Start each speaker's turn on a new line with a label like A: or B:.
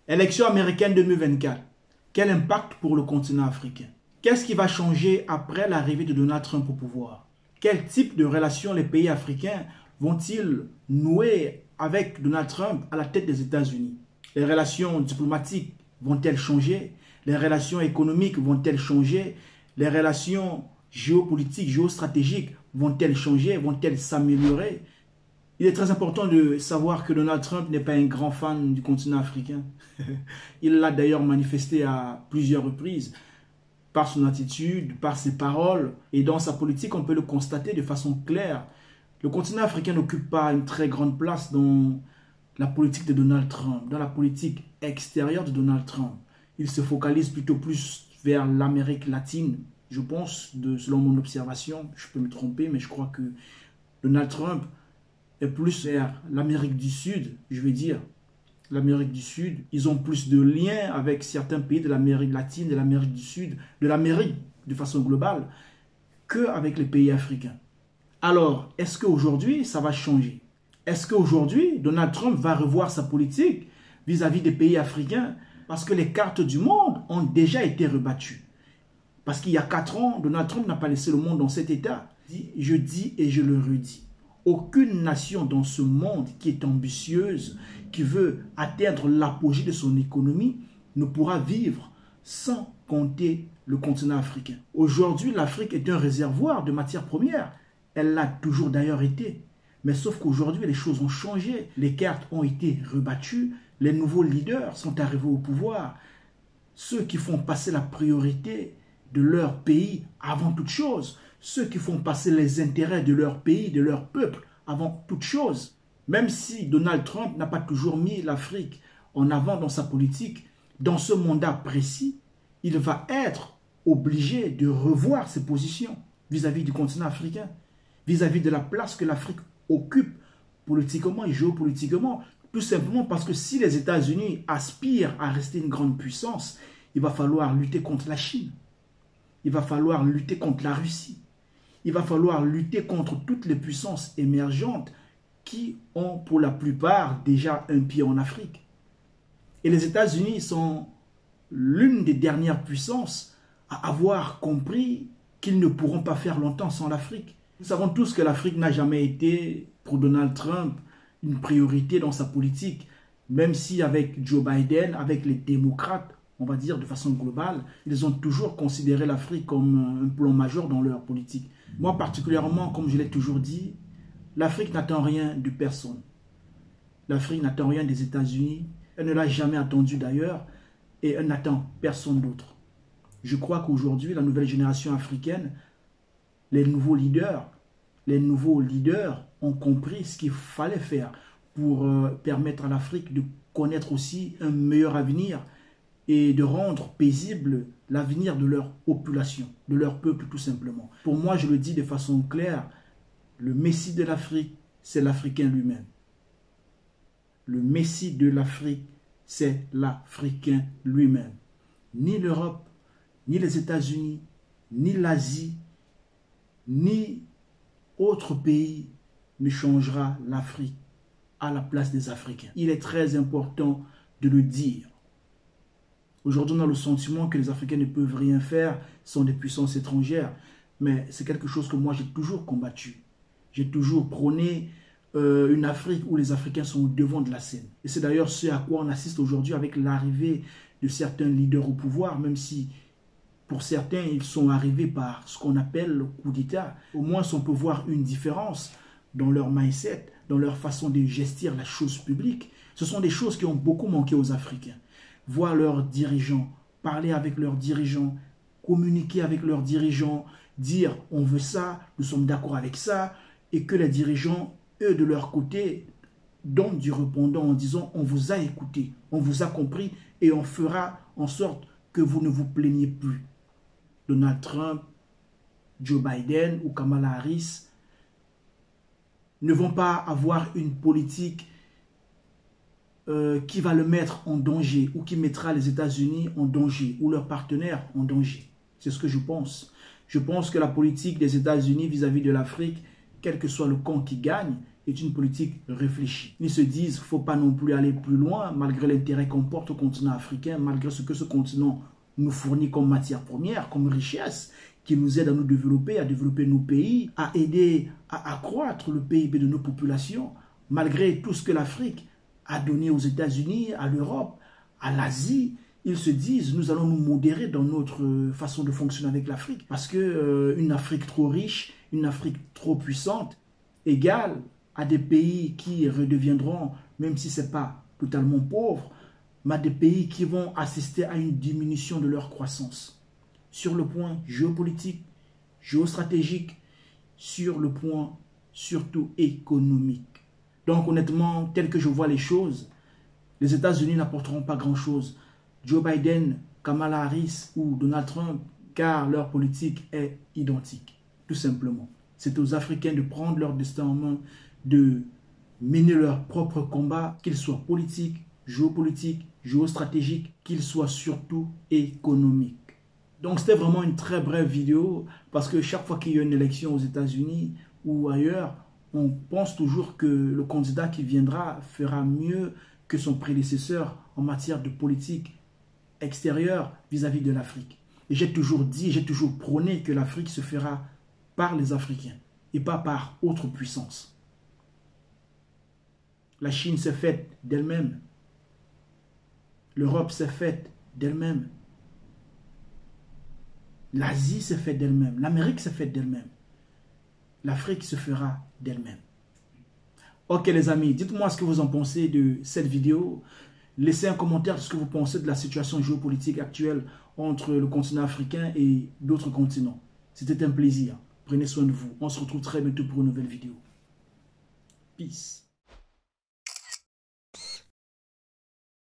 A: Élection américaine 2024. Quel impact pour le continent africain? Qu'est-ce qui va changer après l'arrivée de Donald Trump au pouvoir? Quel type de relations les pays africains vont-ils nouer avec Donald Trump à la tête des États-Unis? Les relations diplomatiques vont-elles changer? Les relations économiques vont-elles changer? Les relations géopolitiques, géostratégiques vont-elles changer? Vont-elles s'améliorer? Il est très important de savoir que Donald Trump n'est pas un grand fan du continent africain. Il l'a d'ailleurs manifesté à plusieurs reprises par son attitude, par ses paroles. Et dans sa politique, on peut le constater de façon claire. Le continent africain n'occupe pas une très grande place dans la politique de Donald Trump, dans la politique extérieure de Donald Trump. Il se focalise plutôt plus vers l'Amérique latine, je pense, selon mon observation. Je peux me tromper, mais je crois que Donald Trump est plus vers l'Amérique du Sud, je vais dire. L'Amérique du Sud, ils ont plus de liens avec certains pays de l'Amérique latine, de l'Amérique du Sud, de l'Amérique de façon globale, qu'avec les pays africains. Alors, est-ce qu'aujourd'hui, ça va changer? Est-ce qu'aujourd'hui, Donald Trump va revoir sa politique vis-à-vis des pays africains? Parce que les cartes du monde ont déjà été rebattues. Parce qu'il y a 4 ans, Donald Trump n'a pas laissé le monde dans cet état. Je dis et je le redis. Aucune nation dans ce monde qui est ambitieuse, qui veut atteindre l'apogée de son économie, ne pourra vivre sans compter le continent africain. Aujourd'hui, l'Afrique est un réservoir de matières premières. Elle l'a toujours d'ailleurs été. Mais sauf qu'aujourd'hui, les choses ont changé. Les cartes ont été rebattues. Les nouveaux leaders sont arrivés au pouvoir. Ceux qui font passer la priorité de leur pays avant toute chose. Ceux qui font passer les intérêts de leur pays, de leur peuple, avant toute chose. Même si Donald Trump n'a pas toujours mis l'Afrique en avant dans sa politique, dans ce mandat précis, il va être obligé de revoir ses positions vis-à-vis du continent africain, vis-à-vis de la place que l'Afrique occupe politiquement et géopolitiquement. Tout simplement parce que si les États-Unis aspirent à rester une grande puissance, il va falloir lutter contre la Chine. Il va falloir lutter contre la Russie. Il va falloir lutter contre toutes les puissances émergentes qui ont pour la plupart déjà un pied en Afrique. Et les États-Unis sont l'une des dernières puissances à avoir compris qu'ils ne pourront pas faire longtemps sans l'Afrique. Nous savons tous que l'Afrique n'a jamais été, pour Donald Trump, une priorité dans sa politique, même si avec Joe Biden, avec les démocrates, on va dire de façon globale, ils ont toujours considéré l'Afrique comme un plan majeur dans leur politique. Moi particulièrement, comme je l'ai toujours dit, l'Afrique n'attend rien de personne. L'Afrique n'attend rien des États-Unis, elle ne l'a jamais attendu d'ailleurs, et elle n'attend personne d'autre. Je crois qu'aujourd'hui, la nouvelle génération africaine, les nouveaux leaders ont compris ce qu'il fallait faire pour permettre à l'Afrique de connaître aussi un meilleur avenir et de rendre paisible l'avenir de leur population, de leur peuple tout simplement. Pour moi, je le dis de façon claire, le Messie de l'Afrique, c'est l'Africain lui-même. Le Messie de l'Afrique, c'est l'Africain lui-même. Ni l'Europe, ni les États-Unis, ni l'Asie, ni autre pays ne changera l'Afrique à la place des Africains. Il est très important de le dire. Aujourd'hui, on a le sentiment que les Africains ne peuvent rien faire sans des puissances étrangères. Mais c'est quelque chose que moi, j'ai toujours combattu. J'ai toujours prôné une Afrique où les Africains sont au devant de la scène. Et c'est d'ailleurs ce à quoi on assiste aujourd'hui avec l'arrivée de certains leaders au pouvoir, même si pour certains, ils sont arrivés par ce qu'on appelle le coup d'État. Au moins, on peut voir une différence dans leur mindset, dans leur façon de gestir la chose publique. Ce sont des choses qui ont beaucoup manqué aux Africains. Voir leurs dirigeants, parler avec leurs dirigeants, communiquer avec leurs dirigeants, dire on veut ça, nous sommes d'accord avec ça, et que les dirigeants, eux de leur côté, donnent du répondant en disant on vous a écouté, on vous a compris et on fera en sorte que vous ne vous plaignez plus. Donald Trump, Joe Biden ou Kamala Harris ne vont pas avoir une politique qui va le mettre en danger ou qui mettra les États-Unis en danger ou leurs partenaires en danger. C'est ce que je pense. Je pense que la politique des États-Unis vis-à-vis de l'Afrique, quel que soit le camp qui gagne, est une politique réfléchie. Ils se disent qu'il ne faut pas non plus aller plus loin, malgré l'intérêt qu'on porte au continent africain, malgré ce que ce continent nous fournit comme matière première, comme richesse, qui nous aide à nous développer, à développer nos pays, à aider à accroître le PIB de nos populations, malgré tout ce que l'Afrique a donné aux États-Unis, à l'Europe, à l'Asie. Ils se disent, nous allons nous modérer dans notre façon de fonctionner avec l'Afrique, parce que une Afrique trop riche, une Afrique trop puissante, égale à des pays qui redeviendront, même si ce n'est pas totalement pauvre, mais à des pays qui vont assister à une diminution de leur croissance. Sur le point géopolitique, géostratégique, sur le point surtout économique. Donc honnêtement, tel que je vois les choses, les États-Unis n'apporteront pas grand-chose. Joe Biden, Kamala Harris ou Donald Trump, car leur politique est identique, tout simplement. C'est aux Africains de prendre leur destin en main, de mener leur propre combat, qu'ils soient politiques, géopolitiques, géostratégiques, qu'ils soient surtout économiques. Donc c'était vraiment une très brève vidéo, parce que chaque fois qu'il y a une élection aux États-Unis ou ailleurs, on pense toujours que le candidat qui viendra fera mieux que son prédécesseur en matière de politique extérieure vis-à-vis de l'Afrique. Et j'ai toujours dit, j'ai toujours prôné que l'Afrique se fera par les Africains et pas par autre puissance. La Chine s'est faite d'elle-même. L'Europe s'est faite d'elle-même. L'Asie s'est faite d'elle-même. L'Amérique s'est faite d'elle-même. L'Afrique se fera d'elle-même. Ok les amis, dites-moi ce que vous en pensez de cette vidéo. Laissez un commentaire de ce que vous pensez de la situation géopolitique actuelle entre le continent africain et d'autres continents. C'était un plaisir. Prenez soin de vous. On se retrouve très bientôt pour une nouvelle vidéo. Peace.